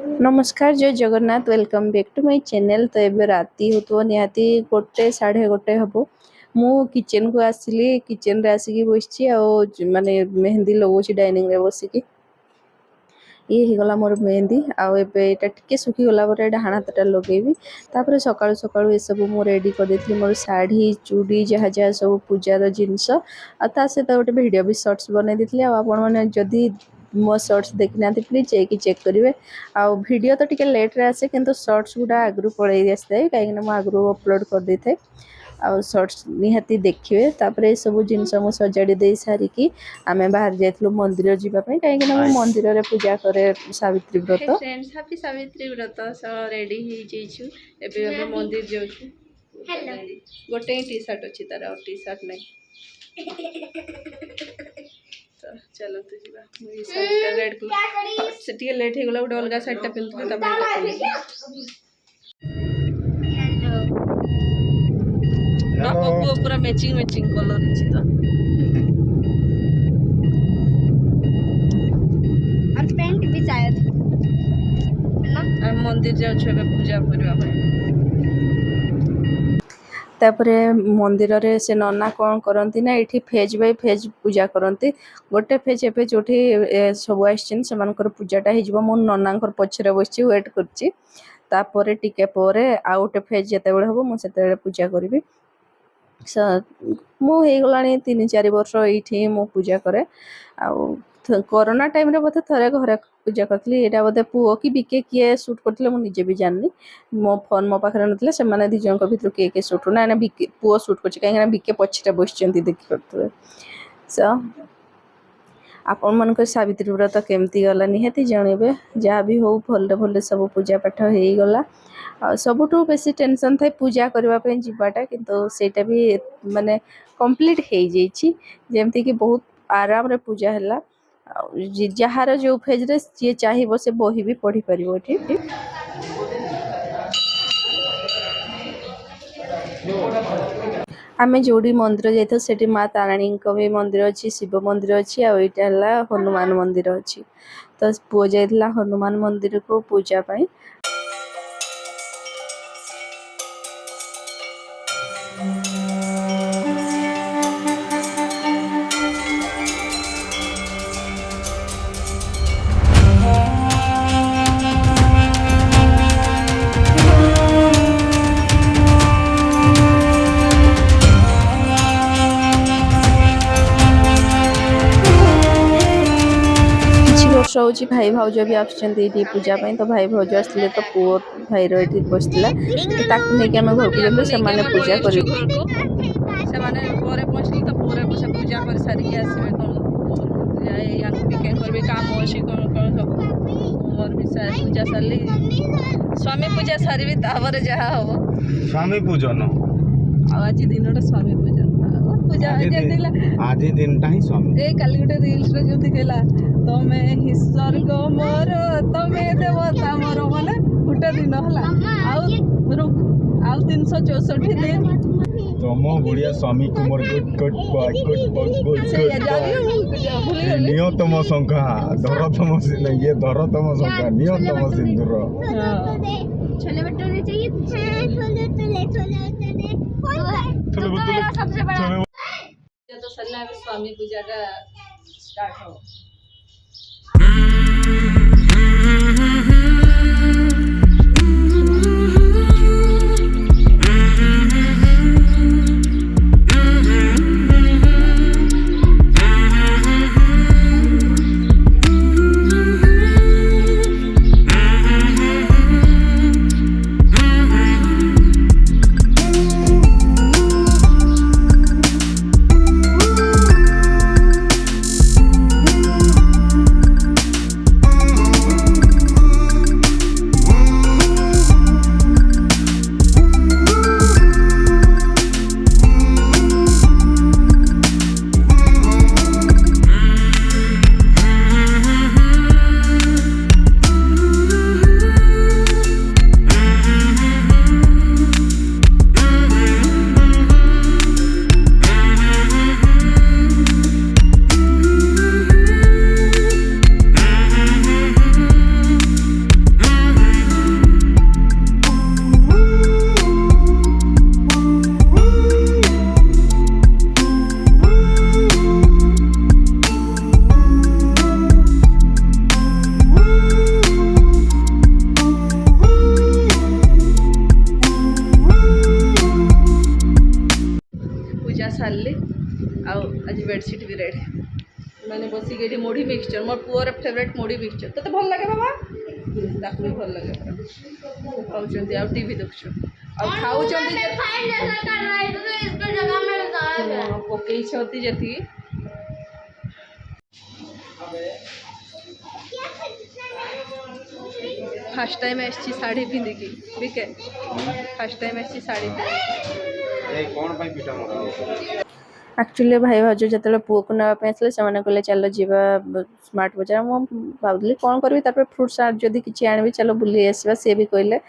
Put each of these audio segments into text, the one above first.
नमस्कार जय Jagannath welcome back to my channel. तो एबे राति हो निहाती 1:30 हबो। मु किचन को आसिली किचन रे आसिकी बसची माने मेहंदी लगोची डाइनिंग रे बसिकी। ये ही गला मोर मेहंदी एबे एटा टिके सुखी गला पर एटा हाणातटा लगेबी। तापर सकाळु सकाळु ए सब मु रेडी कर देथली मोर साड़ी चूड़ी जहा जहा सब पूजार जिंस ता सहित गोटे वीडियो भी शॉर्ट्स बनै देथली। आपण माने जदी मो शॉर्ट्स देखि नाथि प्लीज जाइए चेक करेंगे। वीडियो तो टिके लेट रे आसे किंतु शॉर्ट्स गुडा आगु पड़े आसए कहीं मु आगु अपलोड कर दे थे। आ शॉर्ट्स निहाती देखिए। तापर सब जिनस मु सजाड़ी दे सारिकी आमे बाहर जाइलु मंदिर जीवाई कहीं मु मंदिर रे पूजा करे सावित्री व्रत। फ्रेंड्स हैप्पी सावित्री व्रत सो रेडी हो जाइछु। एबे हम मंदिर जाउछु। हेलो गोटे टी शर्ट अछि तार और टी शर्ट नहीं। तो चलो तो जीवा मुई साइड रेड कलर से टिके लेट हे गला गोटे अलगा साइड टा पिंतु तब हेलो पूरा मैचिंग कलर अछि तो और पैंट भी शायद ना हम मंदिर जाउ छबे पूजा करबा भाई। तापरे मंदिर रे से नन्ना कौन करती ना ये फेज बाय फेज पूजा करती। गोटे फेज एफे जो सब आसन से पूजाटा हो मो नन्ना पछरे बस वेट कर टिके आउ गोटे फेज जिते हम मुझे पूजा करी। मुझे गला 3-4 वर्ष ये मु पूजा करे। कोरोना टाइम रे बोधे थरे घरे पूजा करी। यहाँ बोधे पुओ कि बिके किए सुट करते मुझे भी जाननी। मो फोन मो पाखे ना से मैंने दी जन भर किए सुट ना पुओ सुट कर कहीं बिके पछे बस देखी पारे। सो आपण मन सावित्री व्रत केमती गला निहाती जनइबे। जहाँ भी हो भले भले सब पूजा पाठ हो गला। सबुठू बेसी टेंशन थाए पूजा करने जावाटा किंतु सेटा भी माने कंप्लीट हो जाइए। जमती कि बहुत आराम रे पूजा है। जार जो फेज रे जी चाहिए से बही भी पढ़ी पार ठीक। आमे जोड़ी मंदिर जाइए से माँ ताराणी भी मंदिर अच्छी शिव मंदिर अच्छी आईटा हनुमान मंदिर अच्छी। तो पुओ जाइला हनुमान मंदिर को पूजा पाई। हूँ भाई भाउज भी आसुँच पूजा तो भाई भाउज आसते तो पुओ भाई रही बसला नहीं आम घर को से पूजा कर पूजा कर सारिक आसवे कम अच्छी कौन कौन सब मोर भी पूजा सारे स्वामी पूजा सारी जहाँ हम स्वामी पूजन आज दिन स्वामी पूजन पूजा आज दिन स्वामी काली गोटे रील्स रे जो दिखेला तमे ही स्वर्ग मोर तमे देवता मोर माने गोटे दिन हला आउ 364 दिन तुम बढ़िया स्वामी कुमार गुड नियो तम संख्या धर तम ये धर तम संख्या नियो तम सिंदूर छोले भटूरे चाहिए छोले भटूरे सबसे बड़ा तो सल्ला स्वामी पूजा का स्टार्ट हो। बेडसीट भी रेड मैंने बसिक ये मुढ़ी मिक्सचर मोर पुअर फेवरेट मुढ़ी मिक्सचर तो भल लगे बाबा ताकू भी भल लगे खाऊँ आ टीवी देखु आ खाऊँ पकई जी फास्ट टाइम आसी शाढ़ी पिंधिकी बिके फास्ट टाइम आसी शाढ़ी एक्चुअली भाई भाज जो पुओ को नापी आसले से कहले चलो जीवा स्मार्ट बजार मुझे भावली कौन करी फ्रुट्स जदि किसी आनबी चलो बुली आसवा सी भी कहले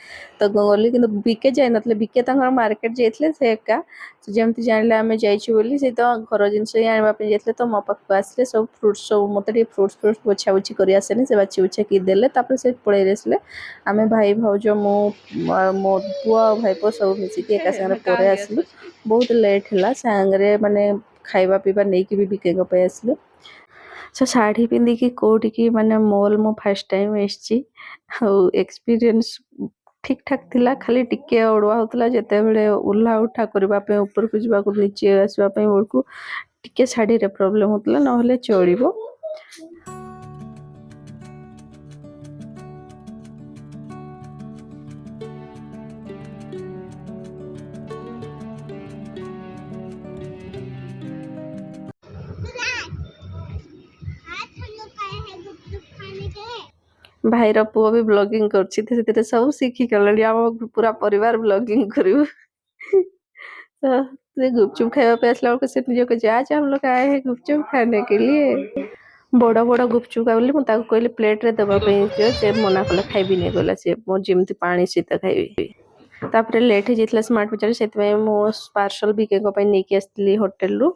तो गली कि बिके जाए ना बिके मार्केट जाते से एका जमी जान आम जाइए से तो घर जिन ही आनापी जाते तो मो पाक आसले सब फ्रुट्स सब मत फ्रुट्स फ्रुट्स बोछा बोछी कर आसेनि से बाछी बुछा कि देले से पलि आसले आम भाई भाज मो मो पुआ भाई पुआ सब मिसिक एका सागर पर आसलु बहुत लेट है सांगे माने खाइबा पीवा नहीं कि भी बिके आसलु सो शाढ़ी पिंधिकी कौटिकी माने मॉल मो फर्स्ट टाइम एसची एक्सपीरियंस ठीक ठाक थिला खाली टिके अड़ुआ होतला जेते बेले उल्हा उठा करबा पे ऊपर को जीवा को नीचे आसबा पे बेलकु टिके शाढ़ी रे प्रॉब्लम होतला नहले चलिबो भाईर पुओ भी ब्लॉगिंग करछि धीरे सब सीखी गलनी आम पूरा परिवार ब्लॉगिंग करू तो गुपचुप खावा पे आसला बेलू से निज को जा हम लोग आए हैं गुपचुप खाने के लिए बड़ बड़ गुपचुप बोली मुझे कहली प्लेट रे देवाई से मना कला खाइबी नहीं गला सी जमी पानी सहित खाइबी तापर लेट हो स्मार्ट बजार से पार्सल बिके नहीं आसती होटेल रु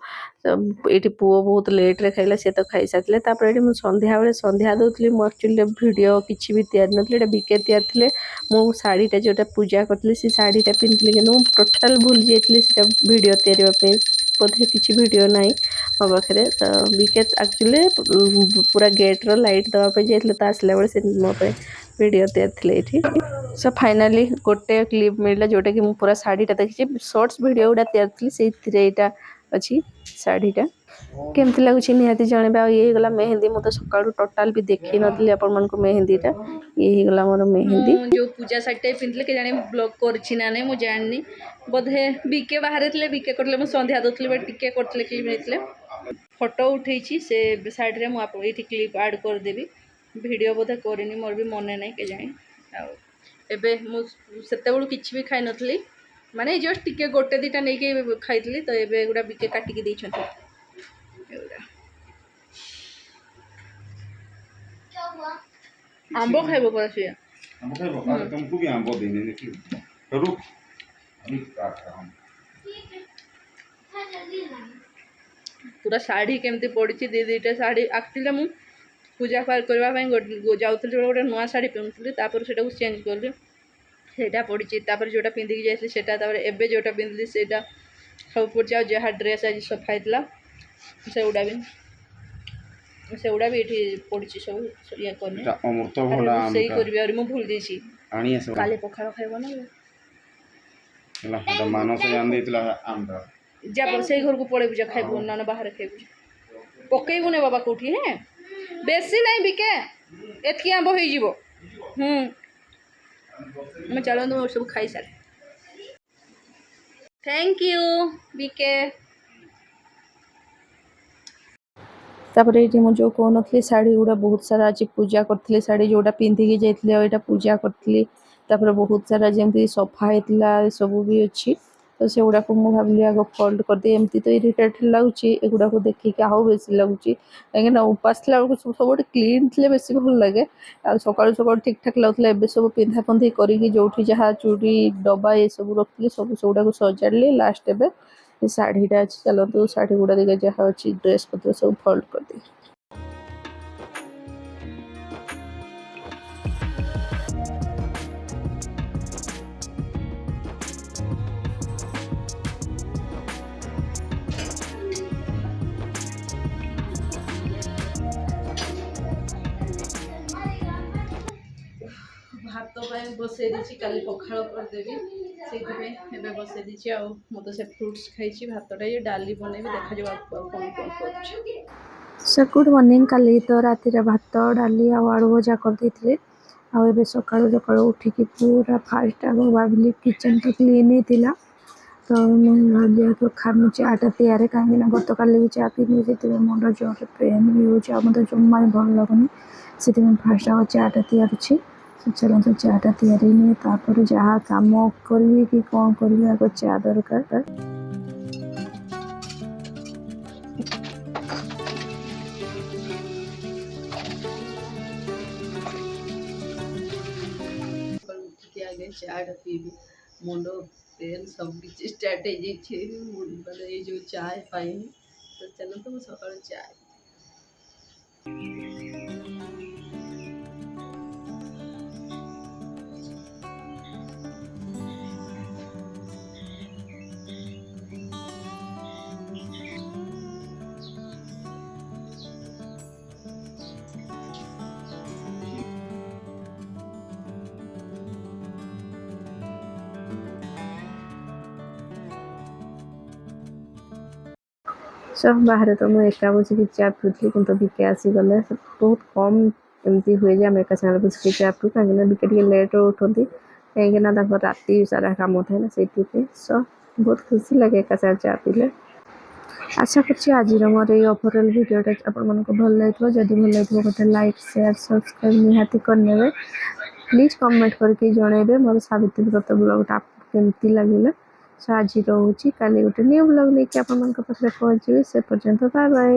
ये पुओ बहुत लेट रे खाइला सी तो खाई सारे संध्या बेले संध्या दूसरी मुझे एक्चुअली वीडियो किसी भी तैयार नी बिके तैयार थे मु शाढ़ीटा जोटा पूजा करी से शाढ़ीटा पिंधि कि टोटाल भूल जाइए वीडियो तैयारी बोधे किसी वीडियो ना मो पाखे तो बिके एक्चुअली पूरा गेट्र लाइट देवाई जाइए तो आसला बेले से मो वीडियो तैयार थे ये सो फाइनाली गोटे क्लिप मिलला जोटा कि पूरा शाढ़ीटा देखी शॉर्ट्स वीडियो गुड़ा तैयार थी से अच्छी शाढ़ीटा केमती लगुच निहाती जनवा ये गला मेहंदी मुझे सका टोटाल भी देखी नी आपण मन मेहंदीटा ये गला मोर मेहंदी जो पूजा शाढ़ी पिंधले के जाने ब्लॉग करछि ना नहीं मुझे जाननी बोधे बीके बाहर थे बीके करले संध्या दूसरी टिके करते क्लिप नहीं फोटो उठे से साइड में मुझे क्लिप आड करदेवी वीडियो बोधे करनी मोर भी मन नहीं के जाए एबे मुझे किसी भी खाई नी माने जस्ट टिके गोटे दीटा नहीं खाई तो ये गुड़ा बिके काटिकी देछन आंब खाइब पर सी आंब खाइब अरे तुमको भी आंब देने ने रुक अभी काट रहा हूं पूरा शाढ़ी केमती पड़ी दी दीटा शाढ़ी एक्चुअली मु पूजा पाठ करने जाऊँगी गोटे नुआ शाढ़ी पिंधुली से चेंज कली सेटा पड़ी जोटा पिंधिकी जाइए से जोटा पिंधली से सब पड़ी जहाँ ड्रेस आज सफा होता से गुड़ा भी ये पड़ी सब ये कर भूल जाइए काली पखाड़ खाइब ना मानस जा से घर को पड़ेबू जा खाइबू ना बाहर खाइबू पकईबू ना बाबा कौटी है बेसी नहीं बिके एतकी आंब हो मैं चलो तुम सब खाई सारे थैंक यू बिके तापर ये मुझे कहनी शाढ़ी गुड़ा बहुत सारा आज पूजा करी शाढ़ी जोटा पिंधिकी जाइए पूजा करी बहुत सारा जमी सफा होता सब भी अच्छी तो से गुड़ा को मुझे भाविली आग फोल्ड कर दी एमती तो इरिटेट लगुच एगुड़ा को देखिए आउ बेस लगुच कहीं उपास सब सब क्लीन थे बेस भल लगे सका सका ठीक ठाक लगुला ए सब पिंधा पंधि करी जो जहाँ चूड़ी डब्बा ये सब रखी सब से गुड़ा को सजाड़ी लास्ट एवं शाढ़ीटा अच्छी चलते शाढ़ी गुड़ा दिखे जहाँ अच्छी ड्रेस पत्र सब फोल्ड कर दी ଭାତ ପାଇଁ ବସେଇ ଦେଇଛି କାଲି ପଖାଳ କରିଦେବି ସେଇଥିପାଇଁ ଏବେ ବସେଇ ଦେଇଛି ଆଉ ମୁଁ ତ ସେ ଫ୍ରୁଟ୍ସ ଖାଇଛି ଭାତଟା ଡାଲି ବନେଇବି ଦେଖାଯିବ ଆଗକୁ ଆଉ କ'ଣ କ'ଣ କରୁଛି। ସो ଗୁଡ଼୍ ମର୍ଣ୍ଣିଂ। କାଲି ତ ରାତିରେ ଭାତ ଡାଲି ଆଉ ଆଳୁ ଭଜା କରିଦେଇଥିଲି ଆଉ ଏବେ ସକାଳୁ ସକାଳୁ ଉଠିକି ପୁରା ଫାଷ୍ଟ ଆଗ ଭାବିଲି କିଚେନ୍ ତ କ୍ଲିନ୍ ହେଇଥିଲା ତ ମୁଁ ଯେହେତୁ ମୁଁ ଚା'ଟା ତିଆରି କାହିଁକିନା ଗତକାଲି ବି ଚା' ପିଇଲି ସେଥିପାଇଁ ମୁଣ୍ଡ ଜୋରରେ ପେନ୍ ବି ହେଉଛି ଆଉ ମୋତେ ଜମା ବି ଭଲ ଲାଗୁନି ସେଥିପାଇଁ ଫାଷ୍ଟ ଆଗ ଚା'ଟା ତିଆରୁଛି। ଚାଲନ୍ତୁ ଚା'ଟା ତିଆରି ନିଏ ତାପରେ ଯାହା କାମ କରିବି କି କ'ଣ କରିବି ଆଗ ଚା' ଦରକାର। ଉଠିକି ଆଗେ ଚା'ଟା ପିଇବି ମୁଣ୍ଡ ପେନ୍ ସବୁ କିଛି ଷ୍ଟାର୍ଟ ହେଇଯାଇଛି ମାନେ ଏଇ ଯେଉଁ ଚା' ପାଇଁ ତ ଚାଲନ୍ତୁ ମୁଁ ସକାଳୁ ଚା' सब बाहर तो मुझे एका बसिक चा पिउली कि बिके आसीगले बहुत कम एमती हुए जे आम एका सागर बसिक चा पिउ कहीं बिके लेट उठती कहीं राति सारा कम थाए ना से बहुत खुशी लगे एका सागर चा पीले। आशा कर आज मोर ये ओवरऑल वीडियोटा आपण भल लगे जदि भल लगे गोटे लाइक शेयर सब्सक्राइब निहाती करने प्लीज कमेंट करके जनइबे मोर सावित्री व्रत ब्लॉगटा केमती लगे। सो आज रोचे काली गोटे न्यू ब्लॉग लेके आप पाखे पहुँचे से पर्यंत बाय बाय।